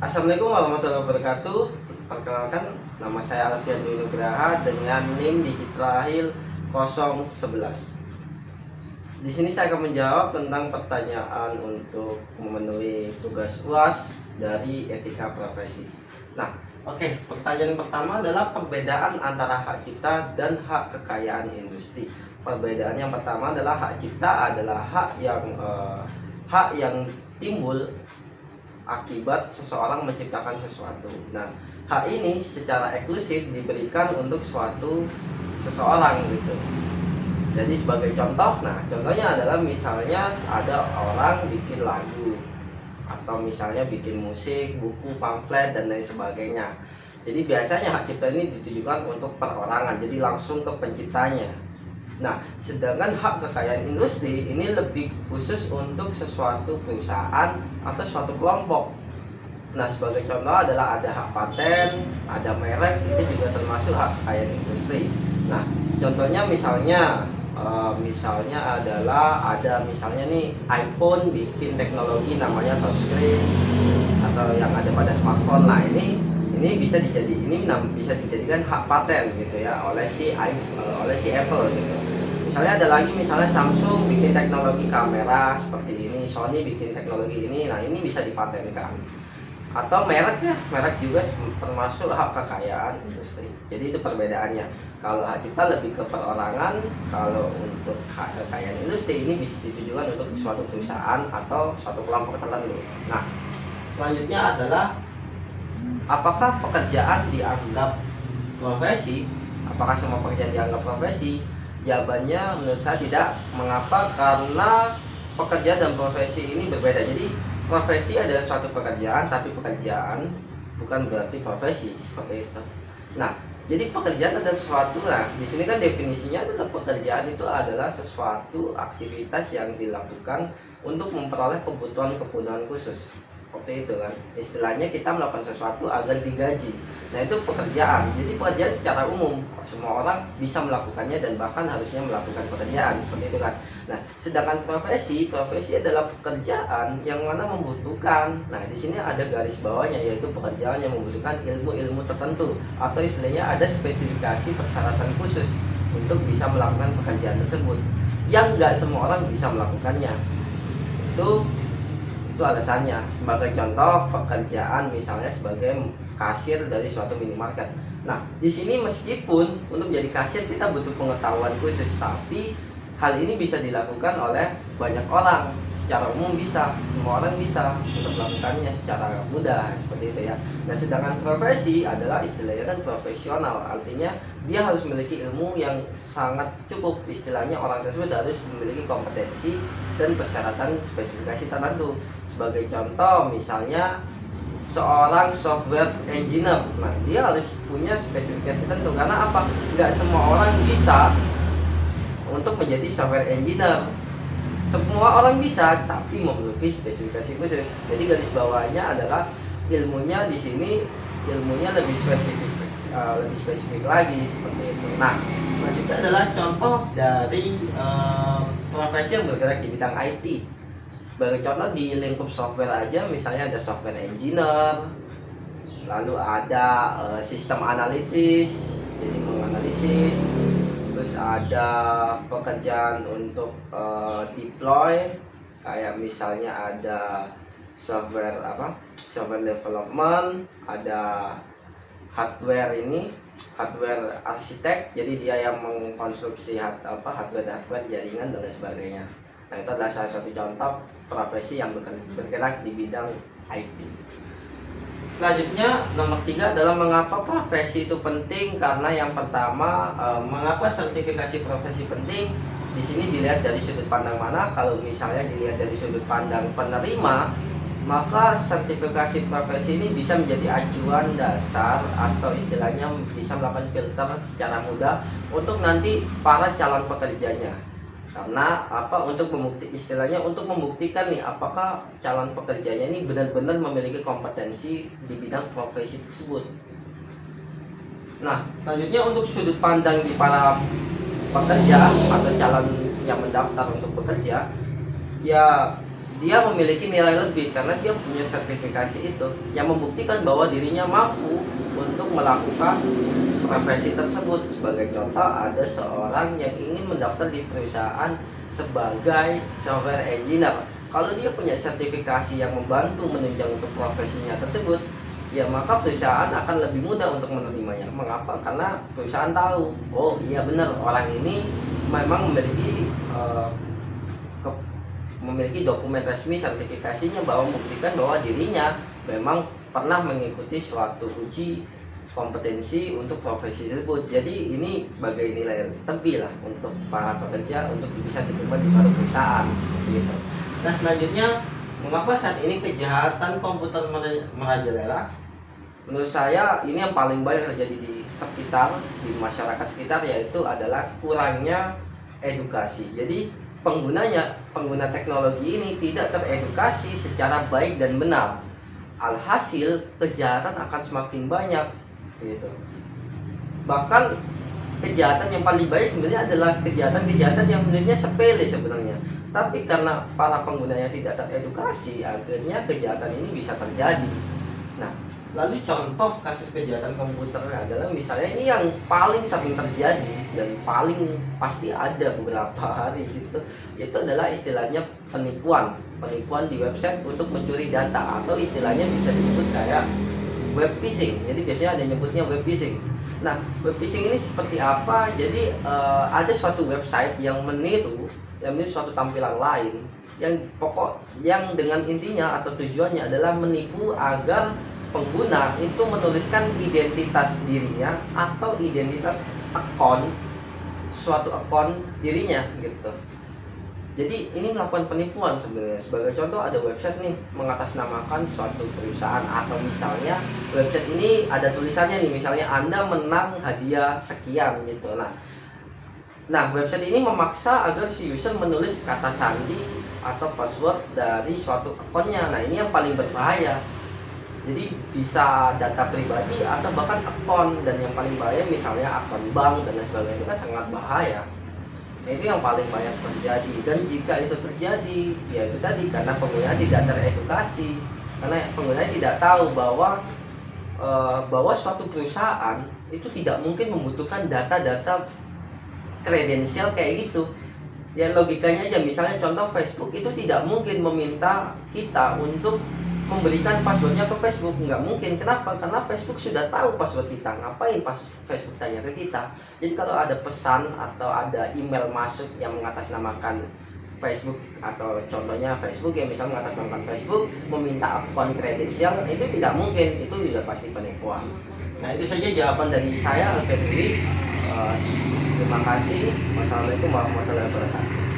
Assalamualaikum warahmatullahi wabarakatuh. Perkenalkan, nama saya Alfian Dwi Nugraha dengan NIM Digitrahil 011. Di sini saya akan menjawab tentang pertanyaan untuk memenuhi tugas UAS dari etika profesi. Nah, pertanyaan pertama adalah perbedaan antara hak cipta dan hak kekayaan industri. Perbedaan yang pertama adalah hak cipta adalah hak yang timbul akibat seseorang menciptakan sesuatu. Nah, hak ini secara eksklusif diberikan untuk seseorang gitu. Jadi sebagai contoh, contohnya adalah misalnya ada orang bikin lagu atau misalnya bikin musik, buku, pamflet dan lain sebagainya. Jadi biasanya hak cipta ini ditujukan untuk perorangan, jadi langsung ke penciptanya. Nah, sedangkan hak kekayaan industri ini lebih khusus untuk sesuatu perusahaan atau suatu kelompok. Nah, sebagai contoh adalah ada hak paten, ada merek, itu juga termasuk hak kekayaan industri. Nah, contohnya misalnya adalah ada misalnya nih iPhone bikin teknologi namanya touchscreen atau yang ada pada smartphone. Nah, ini bisa dijadikan hak paten gitu ya oleh si Apple gitu. Misalnya ada lagi Samsung bikin teknologi kamera seperti ini, Sony bikin teknologi ini. Nah, ini bisa dipatenkan. Atau merek juga termasuk hak kekayaan industri. Jadi itu perbedaannya. Kalau hak cipta lebih ke perorangan, kalau untuk hak kekayaan industri ini bisa ditujukan untuk suatu perusahaan atau suatu kelompok tertentu. Nah, selanjutnya adalah apakah pekerjaan dianggap profesi? Apakah semua pekerjaan dianggap profesi? Jawabannya menurut saya tidak. Mengapa? Karena pekerjaan dan profesi ini berbeda. Jadi profesi adalah suatu pekerjaan, tapi pekerjaan bukan berarti profesi, seperti itu. Nah, jadi pekerjaan adalah sesuatu. Nah, di sini kan definisinya adalah pekerjaan itu adalah sesuatu aktivitas yang dilakukan untuk memperoleh kebutuhan khusus. Seperti itu kan, istilahnya kita melakukan sesuatu agar digaji. Nah, itu pekerjaan. Jadi pekerjaan secara umum semua orang bisa melakukannya dan bahkan harusnya melakukan pekerjaan seperti itu kan. Nah, sedangkan profesi adalah pekerjaan yang mana membutuhkan. Nah, di sini ada garis bawahnya, yaitu pekerjaan yang membutuhkan ilmu-ilmu tertentu atau istilahnya ada spesifikasi persyaratan khusus untuk bisa melakukan pekerjaan tersebut yang nggak semua orang bisa melakukannya. Itu alasannya. Sebagai contoh, pekerjaan misalnya sebagai kasir dari suatu minimarket. Nah, di sini meskipun untuk menjadi kasir kita butuh pengetahuan khusus, tapi hal ini bisa dilakukan oleh banyak orang. Secara umum bisa, semua orang bisa untuk melakukannya secara mudah seperti itu ya. Nah, sedangkan profesi adalah istilahnya kan profesional, artinya dia harus memiliki ilmu yang sangat cukup. Istilahnya orang tersebut harus memiliki kompetensi dan persyaratan spesifikasi tertentu. Sebagai contoh misalnya seorang software engineer. Nah, dia harus punya spesifikasi tertentu. Karena apa? Nggak semua orang bisa untuk menjadi software engineer. Semua orang bisa, tapi memiliki spesifikasi khusus. Jadi garis bawahnya adalah ilmunya di sini lebih spesifik lagi seperti itu. Nah, selanjutnya adalah contoh dari profesi yang bergerak di bidang IT. Sebagai contoh di lingkup software aja, misalnya ada software engineer, lalu ada sistem analitis, jadi menganalisis. Terus ada pekerjaan untuk deploy, kayak misalnya ada software development, ada hardware arsitek, jadi dia yang mengkonstruksi hardware jaringan dan lain sebagainya. Nah, itu adalah salah satu contoh profesi yang bergerak di bidang IT. Selanjutnya nomor 3 adalah mengapa profesi itu penting. Karena yang pertama, mengapa sertifikasi profesi penting? Di sini dilihat dari sudut pandang mana. Kalau misalnya dilihat dari sudut pandang penerima, maka sertifikasi profesi ini bisa menjadi acuan dasar atau istilahnya bisa melakukan filter secara mudah untuk nanti para calon pekerjanya. Karena untuk membuktikan nih apakah calon pekerjanya ini benar-benar memiliki kompetensi di bidang profesi tersebut. Nah, selanjutnya untuk sudut pandang di para pekerja atau calon yang mendaftar untuk bekerja, ya dia memiliki nilai lebih karena dia punya sertifikasi itu yang membuktikan bahwa dirinya mampu untuk melakukan profesi tersebut. Sebagai contoh, ada seorang yang ingin mendaftar di perusahaan sebagai software engineer. Kalau dia punya sertifikasi yang membantu menunjang untuk profesinya tersebut, ya maka perusahaan akan lebih mudah untuk menerimanya. Mengapa? Karena perusahaan tahu, oh iya benar, orang ini memang memiliki dokumen resmi sertifikasinya bahwa membuktikan bahwa dirinya memang pernah mengikuti suatu uji kompetensi untuk profesi tersebut. Jadi ini sebagai nilai lebih lah untuk para pekerja untuk bisa diterima di suatu perusahaan gitu. Nah selanjutnya, mengapa saat ini kejahatan komputer merajalela? Menurut saya ini yang paling banyak terjadi di masyarakat sekitar, yaitu adalah kurangnya edukasi. Jadi pengguna teknologi ini tidak teredukasi secara baik dan benar. Alhasil kejahatan akan semakin banyak gitu. Bahkan kejahatan yang paling baik sebenarnya adalah kejahatan yang sebenarnya sepele sebenarnya. Tapi karena para penggunanya tidak teredukasi, akhirnya kejahatan ini bisa terjadi. Nah, lalu contoh kasus kejahatan komputer adalah misalnya ini yang paling sering terjadi dan paling pasti ada beberapa hari gitu, itu adalah istilahnya penipuan di website untuk mencuri data, atau istilahnya bisa disebut kayak web phishing. Jadi biasanya ada nyebutnya web phishing. Nah, web phishing ini seperti apa? Jadi ada suatu website yang meniru suatu tampilan lain yang dengan intinya atau tujuannya adalah menipu agar pengguna itu menuliskan identitas dirinya atau identitas suatu akun dirinya gitu. Jadi ini melakukan penipuan sebenarnya. Sebagai contoh, ada website nih mengatasnamakan suatu perusahaan, atau misalnya website ini ada tulisannya nih, misalnya Anda menang hadiah sekian gitu. Nah, website ini memaksa agar si user menulis kata sandi atau password dari suatu akunnya. Nah, ini yang paling berbahaya. Jadi bisa data pribadi atau bahkan akun, dan yang paling bahaya misalnya akun bank dan lain sebagainya, itu kan sangat bahaya. Nah, itu yang paling banyak terjadi. Dan jika itu terjadi, ya itu tadi karena pengguna tidak teredukasi, karena pengguna tidak tahu bahwa suatu perusahaan itu tidak mungkin membutuhkan data-data kredensial kayak gitu. Ya logikanya aja, misalnya contoh Facebook itu tidak mungkin meminta kita untuk memberikan passwordnya ke Facebook, nggak mungkin. Kenapa? Karena Facebook sudah tahu password kita. Ngapain Facebook tanya ke kita? Jadi kalau ada pesan atau ada email masuk yang mengatasnamakan Facebook, atau contohnya Facebook yang misalnya mengatasnamakan Facebook meminta akun kredensial, itu tidak mungkin. Itu sudah pasti penipuan. Nah, itu saja jawaban dari saya, Alfedri. Terima kasih. Wassalamualaikum warahmatullahi wabarakatuh.